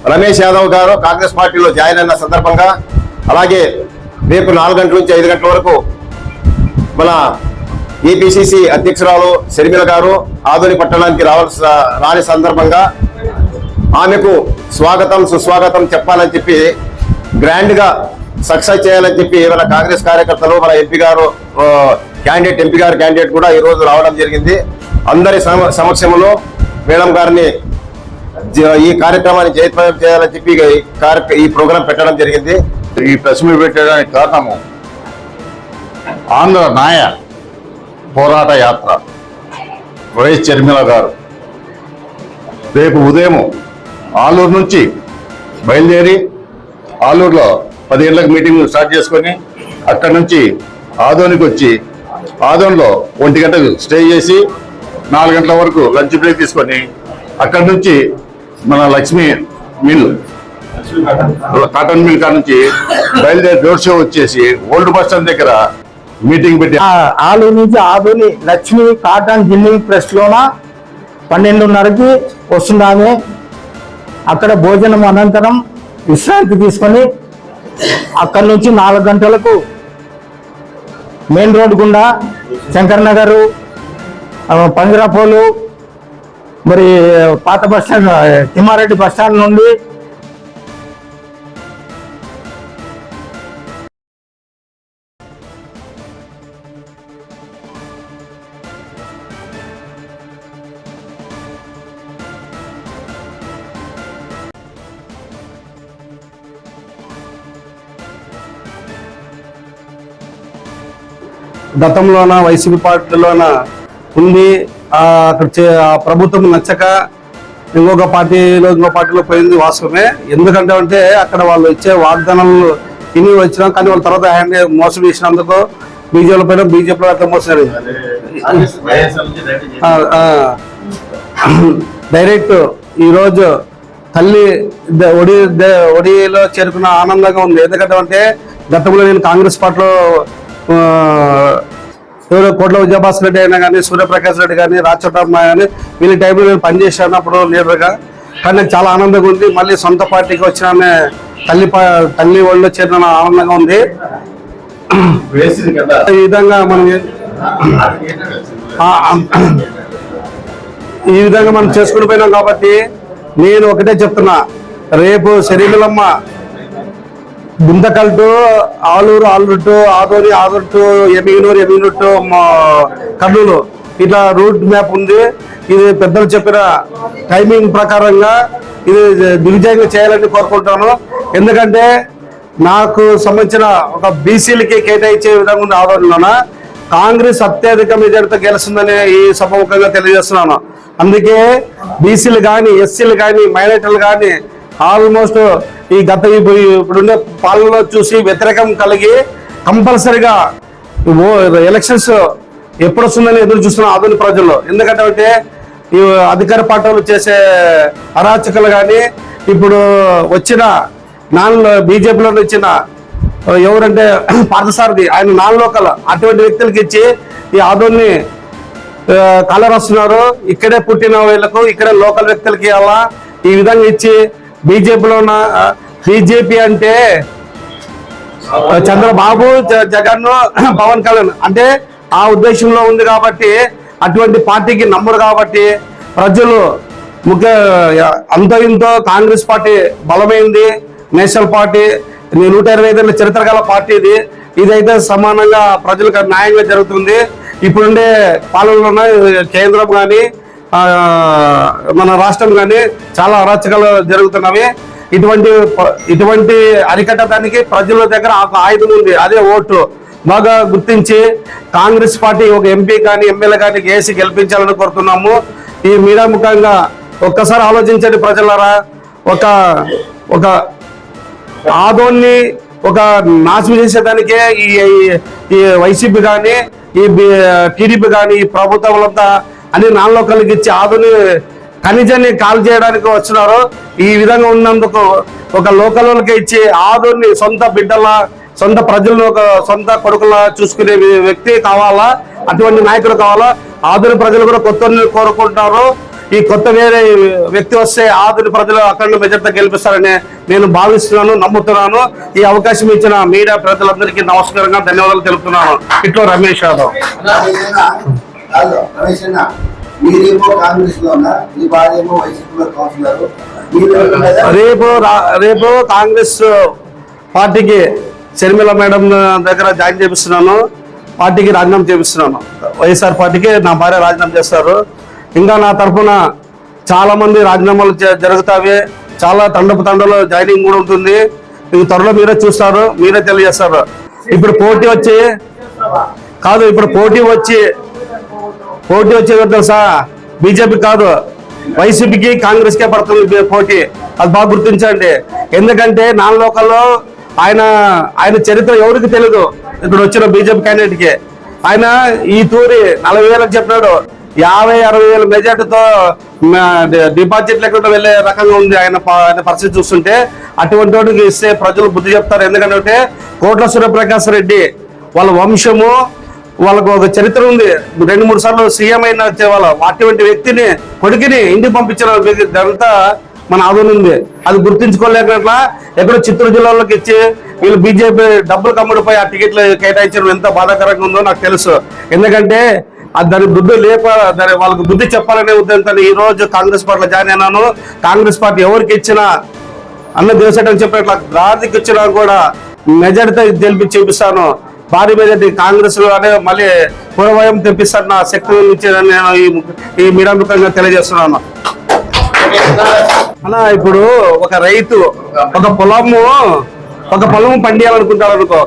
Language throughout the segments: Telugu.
రమేష్ యాదవ్ గారు కాంగ్రెస్ పార్టీలో జాయిన్ అయిన సందర్భంగా, అలాగే రేపు 4 గంటల నుంచి 5 గంటల వరకు మన ఏపీసీసీ అధ్యక్షురాలు షర్మిల గారు ఆదోని పట్టణానికి రాని సందర్భంగా ఆమెకు స్వాగతం సుస్వాగతం చెప్పాలని చెప్పి, గ్రాండ్ గా సక్సెస్ చేయాలని చెప్పి మన కాంగ్రెస్ కార్యకర్తలు, మన ఎంపీ గారు క్యాండిడేట్ కూడా ఈ రోజు రావడం జరిగింది. అందరి సమక్షంలో మేడం గారిని ఈ కార్యక్రమాన్ని జయప్రదం చేయాలని చెప్పి ఈ ప్రోగ్రాం పెట్టడం జరిగింది. ఈ ప్రెస్ మీట్ పెట్టడానికి కారణము ఆంధ్ర న్యాయ పోరాట యాత్ర వైఎస్ షర్మిల గారు రేపు ఉదయం ఆలూరు నుంచి బయలుదేరి ఆలూరులో 10 గంటలకు మీటింగ్ స్టార్ట్ చేసుకొని అక్కడి నుంచి ఆదోనికి వచ్చి ఆదోన్లో 1 గంటకు స్టే చేసి 4 గంటల వరకు లంచ్ బ్రేక్ తీసుకొని అక్కడి నుంచి మన లక్ష్మీ మిల్ కాటన్ మిల్ కాడ నుంచి బయలుదేరి రోడ్ షో వచ్చేసి ఓల్డ్ బస్ స్టాండ్ దగ్గర మీటింగ్ పెట్టి ఆలూరు నుంచి ఆదోని లక్ష్మీ కాటన్ జిల్లింగ్ ప్రెస్ లోన 12:30కి వస్తున్నామే. అక్కడ భోజనం అనంతరం విశ్రాంతి తీసుకొని అక్కడి నుంచి 4 గంటలకు మెయిన్ రోడ్ గుండా శంకర్ నగరు, పంజరాపోలు, మరి పాత బస్టాండ్ తిమ్మారెడ్డి బస్టాండ్ నుండి గతంలోన వైసీపీ పార్టీలోన ఉంది. అక్కడ ప్రభుత్వం నచ్చక ఇంకో పార్టీలో పోయింది వాస్తవమే. ఎందుకంటే అంటే అక్కడ వాళ్ళు ఇచ్చే వాగ్దానాలు ఇన్ని వచ్చినా కానీ వాళ్ళ తర్వాత మోసం చేసినందుకు బీజేపీలో అట్లా మోసారు. డైరెక్ట్ ఈరోజు తల్లి ఒడిలో చేరుకున్న ఆనందంగా ఉంది. ఎందుకంటే అంటే గతంలో నేను కాంగ్రెస్ పార్టీలో ఎవరో కోట్ల విజయభాస్కర్ రెడ్డి అయినా కానీ, సూర్యప్రకాష్ రెడ్డి కానీ, రాచోటమ్మ కానీ వీళ్ళ టైంలో నేను పనిచేశాను అప్పుడు లీడర్గా. కానీ నాకు చాలా ఆనందంగా ఉంది. మళ్ళీ సొంత పార్టీకి వచ్చిన తల్లి ఒళ్ళో చేరిన ఆనందంగా ఉంది. ఈ విధంగా మనం చేసుకుని పోయినాం కాబట్టి నేను ఒకటే చెప్తున్నా, రేపు Sharmilamma Guntakal to Aluru to Adoni to Emmiganur to Kurnool ఇట్లా రూట్ మ్యాప్ ఉంది. ఇది పెద్దలు చెప్పిన టైమింగ్ ప్రకారంగా ఇది దిగ్విజయంగా చేయాలని కోరుకుంటాను. ఎందుకంటే నాకు సంబంధించిన ఒక బీసీలకి కేటాయించే విధంగా ఉంది. ఆదోనిలోన కాంగ్రెస్ అత్యధిక మెజారిటీతో గెలుస్తుందని ఈ సభముఖంగా తెలియజేస్తున్నాను. అందుకే బీసీలు కానీ, ఎస్సీలు కానీ, మైనారిటీలు కానీ ఆల్మోస్ట్ ఇప్పుడున్న పాలనలో చూసి వ్యతిరేకం కలిగి కంపల్సరిగా ఎలక్షన్స్ ఎప్పుడు వస్తుందని ఎదురు చూస్తున్నాం ఆధునిక ప్రజల్లో. ఎందుకంటే అంటే ఈ అధికార పార్టీలు చేసే అరాచకలు కానీ, ఇప్పుడు వచ్చిన బీజేపీలో వచ్చిన ఎవరంటే పార్థసారథి, ఆయన లోకల్ అటువంటి వ్యక్తులకి ఇచ్చి ఈ ఆదోని కలర్ వస్తున్నారు. ఇక్కడే పుట్టిన వీళ్ళకు, ఇక్కడే లోకల్ వ్యక్తులకి అలా ఈ విధంగా ఇచ్చి బీజేపీ అంటే చంద్రబాబు, జగన్, పవన్ కళ్యాణ్ అంటే ఆ ఉద్దేశంలో ఉంది కాబట్టి అటువంటి పార్టీకి నమ్మరు కాబట్టి ప్రజలు అంతో ఇంతో కాంగ్రెస్ పార్టీ బలమైంది. నేషనల్ పార్టీ 125 చరిత్ర గల పార్టీ ఇది. ఇదైతే సమానంగా ప్రజలకు న్యాయంగా జరుగుతుంది. ఇప్పుడుండే పాలనలో కేంద్రం కానీ మన రాష్ట్రం కానీ చాలా అరాచకాలు జరుగుతున్నవి. ఇటువంటి అరికట్టడానికి ప్రజల దగ్గర ఒక ఆయుధం ఉంది, అదే ఓటు. బాగా గుర్తించి కాంగ్రెస్ పార్టీ ఒక ఎంపీ కానీ, ఎమ్మెల్యే కానీ వేసి గెలిపించాలని కోరుతున్నాము. ఈ మీడియా ముఖంగా ఒక్కసారి ఆలోచించండి ప్రజలారా. ఒక ఆదోన్ని ఒక నాశనం చేసేదానికే ఈ వైసీపీ కానీ, ఈ టీడీపీ కానీ, ఈ ప్రభుత్వాలంతా అన్ని నాలుకలకి ఇచ్చి ఆదోని ఖనిజాన్ని కాల్ చేయడానికి వచ్చినారు. ఈ విధంగా ఉన్నందుకు ఒక లోకల్కి ఇచ్చి ఆదోని సొంత బిడ్డల, సొంత ప్రజలను ఒక సొంత కొడుకులా చూసుకునే వ్యక్తి కావాలా, అటువంటి నాయకుడు కావాలా. ఆదోని ప్రజలు కూడా కొత్త కోరుకుంటారు. ఈ కొత్త వేరే వ్యక్తి వస్తే ఆదుని ప్రజలు అఖండ మెజార్టీతో గెలిపిస్తారని నేను భావిస్తున్నాను, నమ్ముతున్నాను. ఈ అవకాశం ఇచ్చిన మీడియా ప్రజలందరికీ నమస్కారంగా ధన్యవాదాలు తెలుపుతున్నాను. ఇట్లా రమేష్ యాదవ్. మీరేమో కాంగ్రెస్ లో ఉన్నా, మీ భార్యేమో వైసీపీలో కౌన్సిలర్. రేపు కాంగ్రెస్ పార్టీకి షర్మిల మేడం దగ్గర జాయిన్ చేపిస్తున్నాను, పార్టీకి రాజీనామా చేపిస్తున్నాను. వైఎస్ఆర్ పార్టీకి నా భార్య రాజీనామా చేస్తారు. ఇంకా నా తరఫున చాలా మంది రాజీనామాలు జరుగుతాయి. చాలా తండలు జాయినింగ్ కూడా ఉంటుంది. ఇంక త్వరలో మీరే చూస్తారు, మీరే తెలియజేస్తారు. ఇప్పుడు పోటీ వచ్చి తెలుసా, బీజేపీ కాదు, వైసీపీకి కాంగ్రెస్ కే పడుతుంది పోటీ. అది బాగా గుర్తించండి. ఎందుకంటే నాన్ లోకల్లో ఆయన చరిత్ర ఎవరికి తెలియదు. ఇప్పుడు వచ్చిన బీజేపీ క్యాండిడేట్ కి ఆయన ఈ తూరి 40,000 చెప్పినాడు. 50-60,000 మెజార్టీతో డిపాజిట్లు ఎక్కడ వెళ్లే రకంగా ఉంది ఆయన పరిస్థితి చూస్తుంటే. అటువంటి వాటికి ఇస్తే ప్రజలు బుద్ధి చెప్తారు. ఎందుకంటే కోట్ల సూర్యప్రకాశ్ రెడ్డి వాళ్ళ వంశము, వాళ్ళకు ఒక చరిత్ర ఉంది. 2-3 సార్లు సీఎం అయిన వాళ్ళు. అటువంటి వ్యక్తిని కొడుకుని ఇంటికి పంపించిన ఇదంతా మన ఆదోని ఉంది. అది గుర్తించుకోలేక ఎక్కడో చిత్తూరు జిల్లాలోకి ఇచ్చి వీళ్ళు బీజేపీ డబ్బులు కమ్ముడిపోయి ఆ టికెట్లు కేటాయించడం ఎంత బాధాకరంగా ఉందో నాకు తెలుసు. ఎందుకంటే దాని బుద్ధి వాళ్ళకి బుద్ధి చెప్పాలనే ఉద్దేశంతో ఈ రోజు కాంగ్రెస్ పార్టీలో జాయిన్ అయినాను. కాంగ్రెస్ పార్టీ ఎవరికి ఇచ్చినా అన్న దేవసేటని చెప్పేట్లా గాదికి ఇచ్చినా కూడా మెజార్టీతో గెలిపి చూపిస్తాను. భారీ మెజార్టీ కాంగ్రెస్ అనే మళ్ళీ పూర్వయం తెప్పిస్తాను. నా శక్తి ఇచ్చేదని నేను ఈ మీడియా ముఖంగా తెలియజేస్తున్నాను. అలా ఇప్పుడు ఒక రైతు ఒక పొలము పండియాలనుకుంటాడు అనుకో,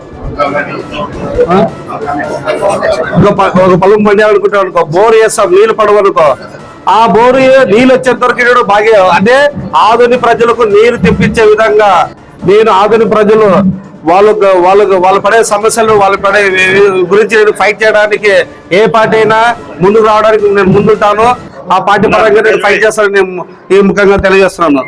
ఒక పొలం పండియాలనుకుంటాడు అనుకో, బోరు వేస్తాం, నీళ్లు పడవనుకో. ఆ బోరు నీళ్ళు వచ్చేంత వరకు బాగా అంటే ఆధునిక ప్రజలకు నీరు తెప్పించే విధంగా నేను ఆధునిక ప్రజలు వాళ్ళు పడే సమస్యలు, వాళ్ళు పడే గురించి నేను ఫైట్ చేయడానికి ఏ పార్టీ అయినా ముందుకు రావడానికి నేను ముందుంటాను. ఆ పార్టీ పరంగా నేను ఫైట్ చేస్తానని నేను ఈ ముఖంగా తెలియజేస్తున్నాను.